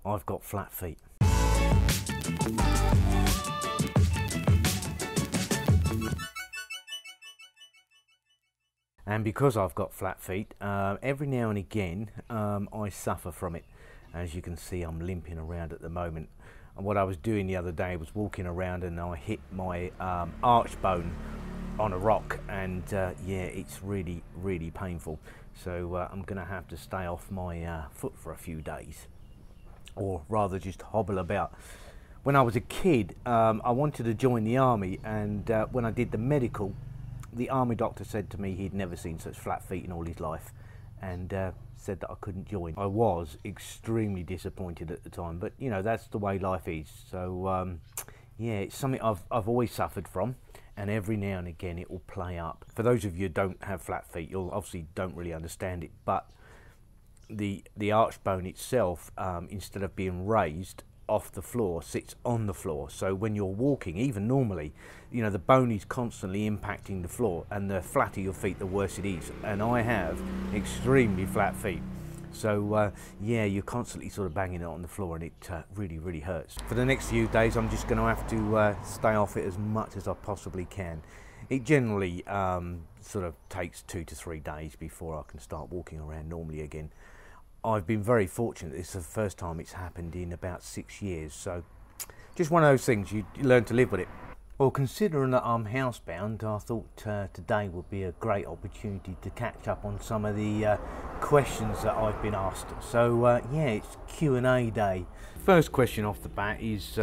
I've got flat feet. And because I've got flat feet, every now and again I suffer from it. As you can see, I'm limping around at the moment. And what I was doing the other day was walking around and I hit my arch bone on a rock, and yeah, it's really, really painful. So I'm going to have to stay off my foot for a few days, or rather just hobble about. When I was a kid, I wanted to join the army, and when I did the medical, the army doctor said to me he'd never seen such flat feet in all his life, and said that I couldn't join. I was extremely disappointed at the time, but you know, that's the way life is. So yeah, it's something I've always suffered from, and every now and again it will play up. For those of you who don't have flat feet, you'll obviously don't really understand it, but the arch bone itself, instead of being raised off the floor, sits on the floor. So when you're walking, even normally, you know, the bone is constantly impacting the floor, and the flatter your feet, the worse it is. And I have extremely flat feet, so yeah, you're constantly sort of banging it on the floor, and it really, really hurts. For the next few days, I'm just going to have to stay off it as much as I possibly can. It generally sort of takes 2 to 3 days before I can start walking around normally again. I've been very fortunate. It's the first time it's happened in about 6 years, so just one of those things, you learn to live with it. Well, considering that I'm housebound, I thought today would be a great opportunity to catch up on some of the questions that I've been asked. So yeah, it's Q&A day. First question off the bat is,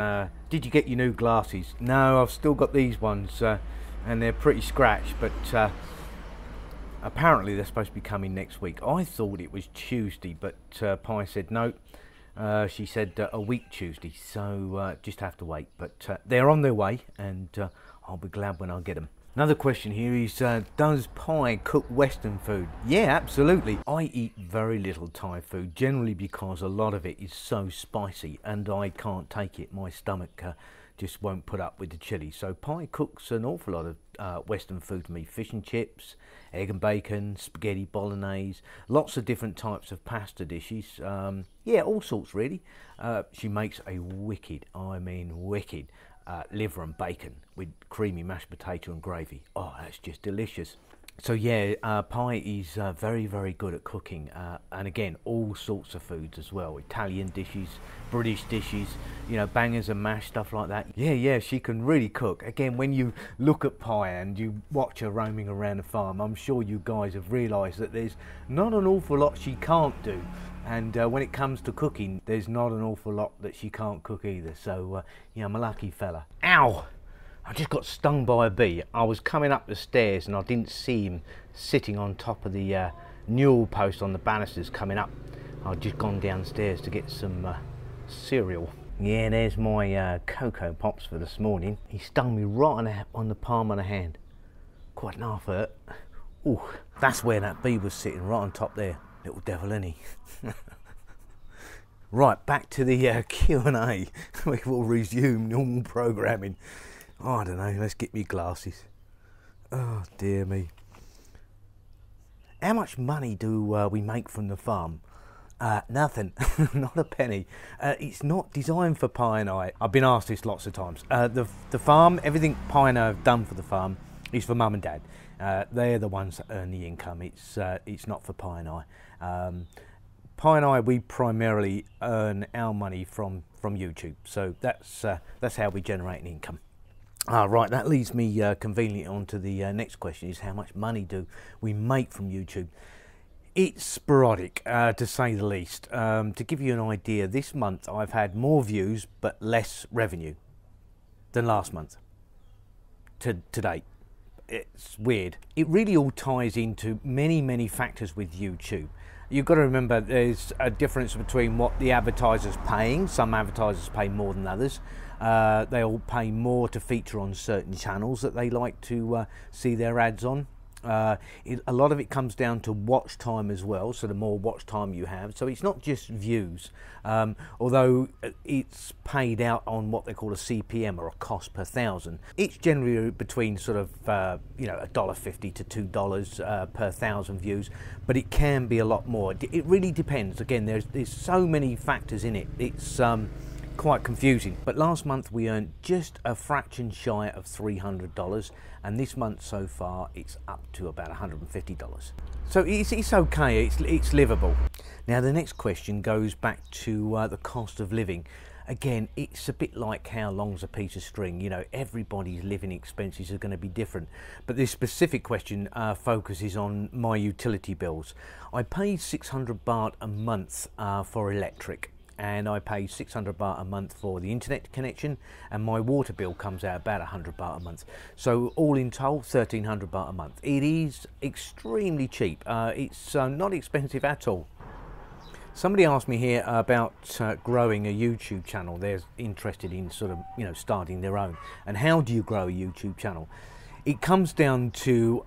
did you get your new glasses? No, I've still got these ones, and they're pretty scratched, but apparently they're supposed to be coming next week. I thought it was Tuesday, but Pi said no. She said a week Tuesday, so just have to wait. But they're on their way, and I'll be glad when I get them. Another question here is, does Pi cook Western food? Yeah, absolutely. I eat very little Thai food, generally because a lot of it is so spicy, and I can't take it. My stomach just won't put up with the chili. So Pi cooks an awful lot of Western food for me. Fish and chips, egg and bacon, spaghetti bolognese, lots of different types of pasta dishes. Yeah, all sorts really. She makes a wicked, I mean wicked, liver and bacon with creamy mashed potato and gravy. Oh, that's just delicious. So yeah, Pi is very, very good at cooking, and again, all sorts of foods as well. Italian dishes, British dishes, you know, bangers and mash, stuff like that. Yeah, she can really cook. Again, when you look at Pi and you watch her roaming around the farm, I'm sure you guys have realised that there's not an awful lot she can't do. And when it comes to cooking, there's not an awful lot that she can't cook either. So yeah, I'm a lucky fella. Ow! I just got stung by a bee. I was coming up the stairs and I didn't see him sitting on top of the newel post on the banisters coming up. I'd just gone downstairs to get some cereal. Yeah, there's my Cocoa Pops for this morning. He stung me right on the palm of the hand. Quite an half hurt. Ooh, that's where that bee was sitting, right on top there. Little devil, isn't he? Right, back to the Q&A. We will resume normal programming. Oh, I don't know, let's get me glasses. Oh, dear me. How much money do we make from the farm? Nothing, not a penny. It's not designed for Pi and I. I've been asked this lots of times. The farm, everything Pi and I have done for the farm is for Mum and Dad. They're the ones that earn the income. It's not for Pi and I. Pi and I, we primarily earn our money from YouTube. So that's how we generate an income. Right, that leads me conveniently on to the next question, is how much money do we make from YouTube? It's sporadic, to say the least. To give you an idea, this month I've had more views but less revenue than last month to date. It's weird. It really all ties into many factors with YouTube. You've got to remember there's a difference between what the advertiser's paying. Some advertisers pay more than others. They'll pay more to feature on certain channels that they like to see their ads on. A lot of it comes down to watch time as well, so the more watch time you have. So it's not just views, although it's paid out on what they call a CPM, or a cost per thousand. It's generally between sort of $1.50 to $2 per thousand views, but it can be a lot more. It really depends. Again, there's so many factors in it. It's quite confusing. But last month we earned just a fraction shy of $300, and this month so far it's up to about $150. So it's okay, it's livable. Now the next question goes back to the cost of living. Again, it's a bit like how long's a piece of string. You know, everybody's living expenses are going to be different. But this specific question focuses on my utility bills. I pay 600 baht a month for electric, and I pay 600 baht a month for the internet connection, and my water bill comes out about 100 baht a month. So all in total, 1300 baht a month. It is extremely cheap. It's not expensive at all. Somebody asked me here about growing a YouTube channel. They're interested in sort of, starting their own. And how do you grow a YouTube channel? It comes down to,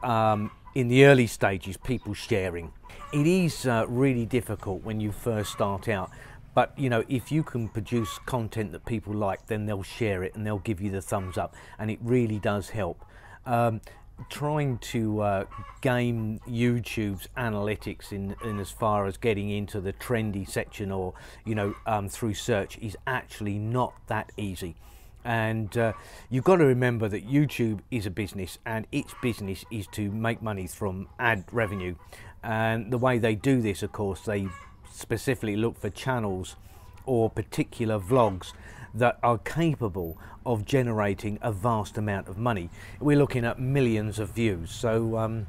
in the early stages, people sharing. It is really difficult when you first start out. But, if you can produce content that people like, then they'll share it and they'll give you the thumbs up. And it really does help. Trying to game YouTube's analytics in as far as getting into the trendy section, or through search, is actually not that easy. And you've got to remember that YouTube is a business, and its business is to make money from ad revenue. And the way they do this, of course, they specifically look for channels or particular vlogs that are capable of generating a vast amount of money. We're looking at millions of views. So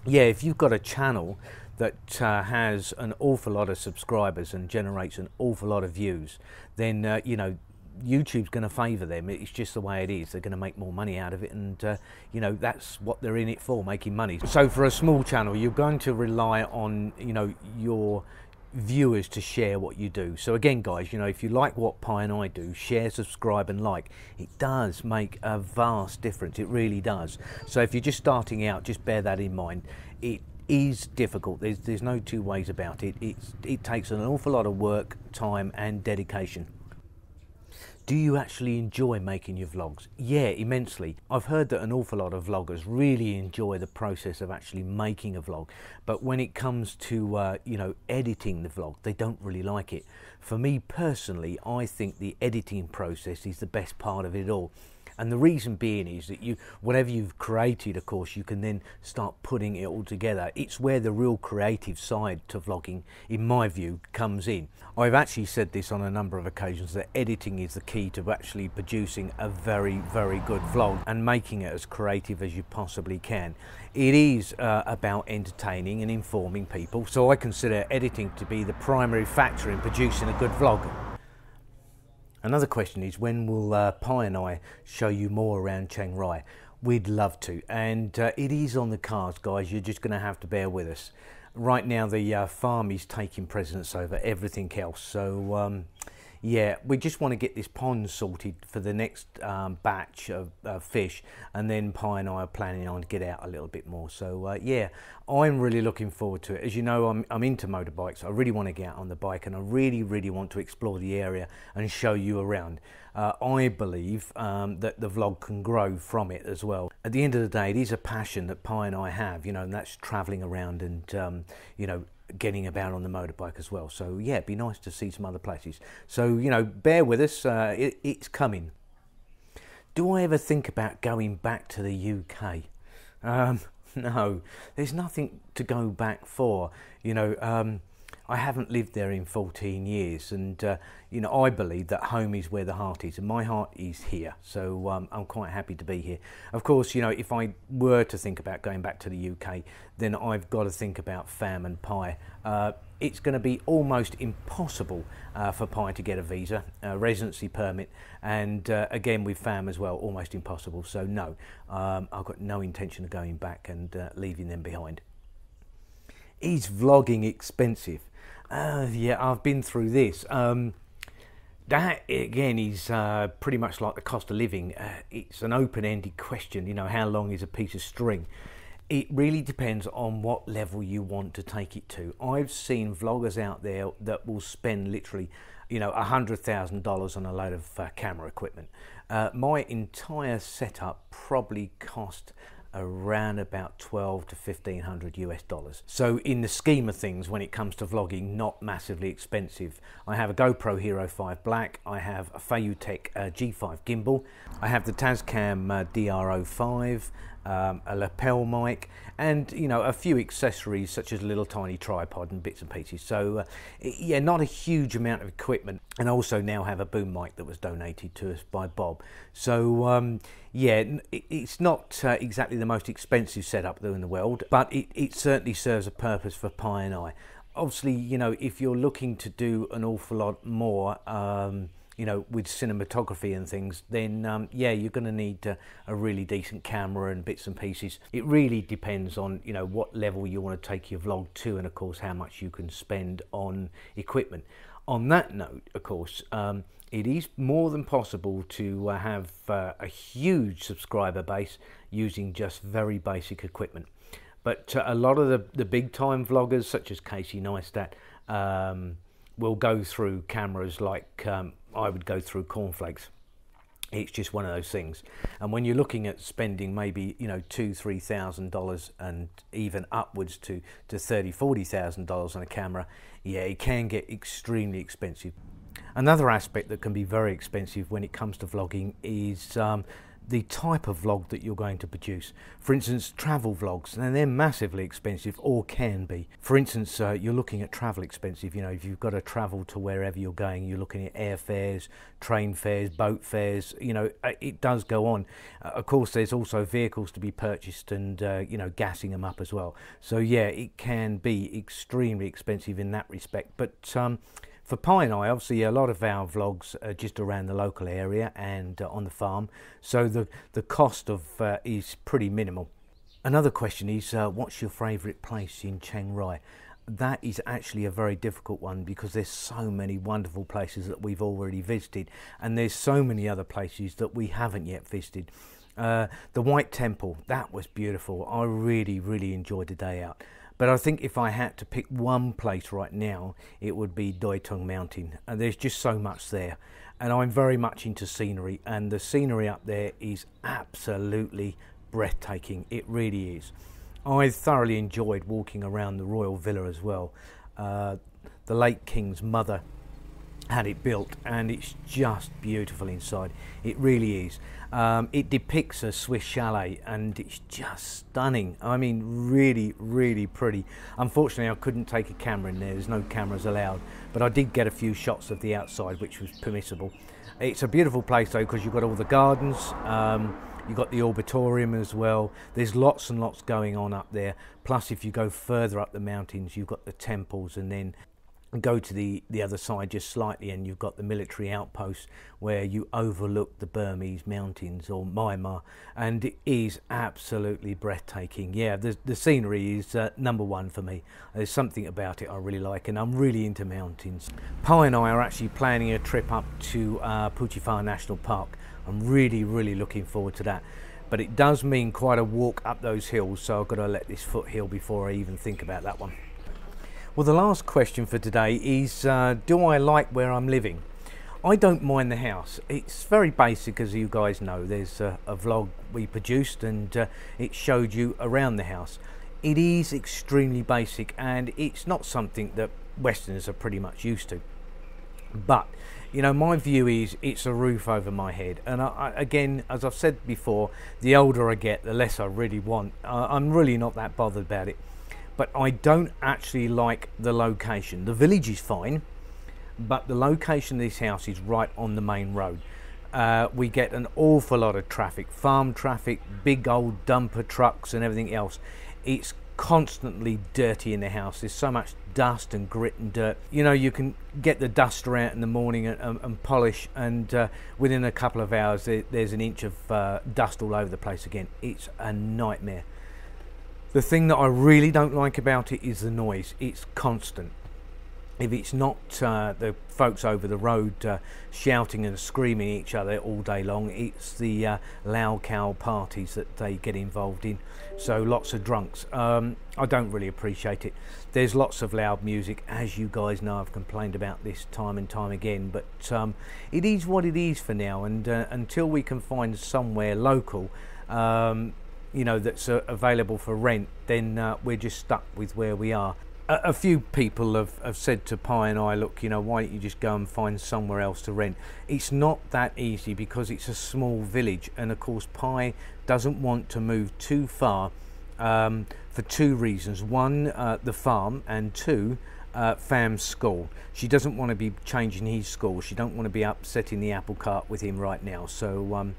yeah, if you've got a channel that has an awful lot of subscribers and generates an awful lot of views, then YouTube's going to favour them. It's just the way it is. They're going to make more money out of it, and that's what they're in it for, making money. So for a small channel, you're going to rely on your viewers to share what you do. So again, guys, if you like what Pi and I do, share, subscribe and like. It does make a vast difference. It really does. So if you're just starting out, just bear that in mind. It is difficult. There's no two ways about it. It takes an awful lot of work, time and dedication. Do you actually enjoy making your vlogs? Yeah, immensely. I've heard that an awful lot of vloggers really enjoy the process of actually making a vlog, but when it comes to editing the vlog, they don't really like it. For me personally, I think the editing process is the best part of it all. And the reason being is that whatever you've created, of course, you can then start putting it all together. It's where the real creative side to vlogging, in my view, comes in. I've actually said this on a number of occasions, that editing is the key to actually producing a very, very good vlog and making it as creative as you possibly can. It is about entertaining and informing people, so I consider editing to be the primary factor in producing a good vlog. Another question is, when will Pi and I show you more around Chiang Rai? We'd love to, and it is on the cards, guys. You're just going to have to bear with us. Right now the farm is taking precedence over everything else, so yeah, we just want to get this pond sorted for the next batch of fish, and then Pi and I are planning on to get out a little bit more. So yeah, I'm really looking forward to it. As you know, I'm into motorbikes. I really want to get out on the bike, and I really want to explore the area and show you around. I believe that the vlog can grow from it as well. At the end of the day, it is a passion that Pi and I have, and that's travelling around and getting about on the motorbike as well. So yeah, it'd be nice to see some other places. So bear with us, it's coming. Do I ever think about going back to the UK? No, there's nothing to go back for. I haven't lived there in 14 years, and I believe that home is where the heart is, and my heart is here. So I'm quite happy to be here. Of course, if I were to think about going back to the UK, then I've got to think about Fam and Pi. It's going to be almost impossible for Pi to get a visa, a residency permit, and again with Fam as well, almost impossible. So no, I've got no intention of going back and leaving them behind. Is vlogging expensive? Yeah, I've been through this. That again is pretty much like the cost of living. It's an open-ended question. How long is a piece of string? It really depends on what level you want to take it to. I've seen vloggers out there that will spend literally, you know, $100,000 on a load of camera equipment. My entire setup probably cost around about 12 to 1500 US dollars. So in the scheme of things, when it comes to vlogging, not massively expensive. I have a GoPro Hero 5 Black, I have a Feiyutech G5 gimbal, I have the Tascam DR05, a lapel mic, and you know, a few accessories such as a little tiny tripod and bits and pieces. So yeah, not a huge amount of equipment, and also now have a boom mic that was donated to us by Bob. So yeah, it's not exactly the most expensive setup though in the world, but it certainly serves a purpose for Pi and I. Obviously, you know, if you're looking to do an awful lot more you know, with cinematography and things, then yeah, you're going to need a really decent camera and bits and pieces. It really depends on, you know, what level you want to take your vlog to, and of course how much you can spend on equipment. On that note, of course, it is more than possible to have a huge subscriber base using just very basic equipment. But a lot of the big time vloggers such as Casey Neistat will go through cameras like I would go through cornflakes. It's just one of those things. And when you're looking at spending maybe, you know, $2,000–3,000 and even upwards to $30–40,000 on a camera, yeah, it can get extremely expensive. Another aspect that can be very expensive when it comes to vlogging is the type of vlog that you're going to produce. For instance, travel vlogs, and they're massively expensive, or can be. For instance, you're looking at travel expensive. You know, if you've got to travel to wherever you're going, you're looking at airfares, train fares, boat fares. You know, it does go on. Of course, there's also vehicles to be purchased, and you know, gassing them up as well. So yeah, it can be extremely expensive in that respect. But for Pi and I, obviously a lot of our vlogs are just around the local area and on the farm, so the cost of is pretty minimal. Another question is, what's your favourite place in Chiang Rai? That is actually a very difficult one, because there's so many wonderful places that we've already visited, and there's so many other places that we haven't yet visited. The White Temple, that was beautiful. I really enjoyed the day out. But I think if I had to pick one place right now, it would be Doi Tung Mountain. And there's just so much there. And I'm very much into scenery, and the scenery up there is absolutely breathtaking. It really is. I thoroughly enjoyed walking around the royal villa as well. The late King's mother had it built, and it's just beautiful inside. It really is. It depicts a Swiss chalet, and it's just stunning. I mean, really pretty. Unfortunately, I couldn't take a camera in there. There's no cameras allowed, but I did get a few shots of the outside, which was permissible. It's a beautiful place though, because you've got all the gardens, you've got the auditorium as well. There's lots and lots going on up there. Plus, if you go further up the mountains, you've got the temples, and then go to the other side just slightly, and you've got the military outpost where you overlook the Burmese mountains, or Myanmar, and it is absolutely breathtaking. Yeah, the scenery is number one for me. There's something about it I really like, and I'm really into mountains. Pi and I are actually planning a trip up to Phuchifar National Park. I'm really looking forward to that. But it does mean quite a walk up those hills, so I've got to let this foot heal before I even think about that one. Well, the last question for today is, do I like where I'm living? I don't mind the house. It's very basic, as you guys know. There's a vlog we produced, and it showed you around the house. It is extremely basic, and it's not something that Westerners are pretty much used to. But, you know, my view is it's a roof over my head. And again, as I've said before, the older I get, the less I really want. I'm really not that bothered about it. But I don't actually like the location. The village is fine, but the location of this house is right on the main road. We get an awful lot of traffic, farm traffic, big old dumper trucks and everything else. It's constantly dirty in the house. There's so much dust and grit and dirt. You know, you can get the duster out in the morning and polish, and within a couple of hours there's an inch of dust all over the place again. It's a nightmare. The thing that I really don't like about it is the noise. It's constant. if it's not the folks over the road shouting and screaming at each other all day long, it's the loud cow parties that they get involved in. So lots of drunks. I don't really appreciate it. There's lots of loud music, as you guys know. I've complained about this time and time again, but it is what it is for now, and until we can find somewhere local that's available for rent, then we're just stuck with where we are. A few people have said to Pi and I, look, why don't you just go and find somewhere else to rent? It's not that easy because it's a small village, and of course Pi doesn't want to move too far for two reasons. One, the farm, and two, Fam's school. She doesn't want to be changing his school. She don't want to be upsetting the apple cart with him right now. So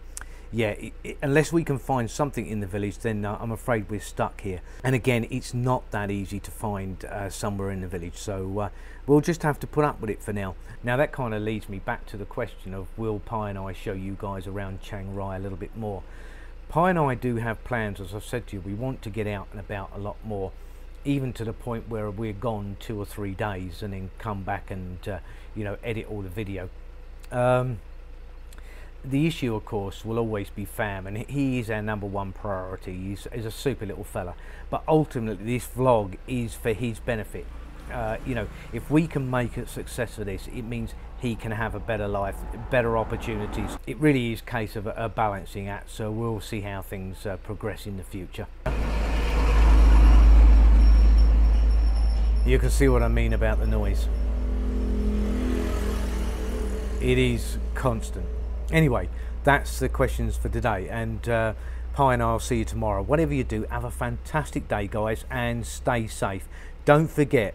yeah, unless we can find something in the village, then I'm afraid we're stuck here. And again, it's not that easy to find somewhere in the village, so we'll just have to put up with it for now. Now that kind of leads me back to the question of, will Pi and I show you guys around Chiang Rai a little bit more? Pi and I do have plans, as I've said to you. We want to get out and about a lot more, even to the point where we're gone 2 or 3 days and then come back and edit all the video. The issue, of course, will always be Fam, and he is our #1 priority. He's a super little fella, but ultimately this vlog is for his benefit. If we can make a success of this, it means he can have a better life, better opportunities. It really is a case of a balancing act, so we'll see how things progress in the future. You can see what I mean about the noise. It is constant. Anyway, that's the questions for today, and Pi and I'll see you tomorrow. Whatever you do, have a fantastic day, guys, and stay safe. Don't forget,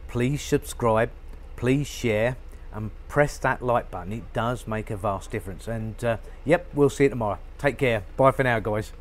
please subscribe, please share, and press that like button. It does make a vast difference. And yep, we'll see you tomorrow. Take care. Bye for now, guys.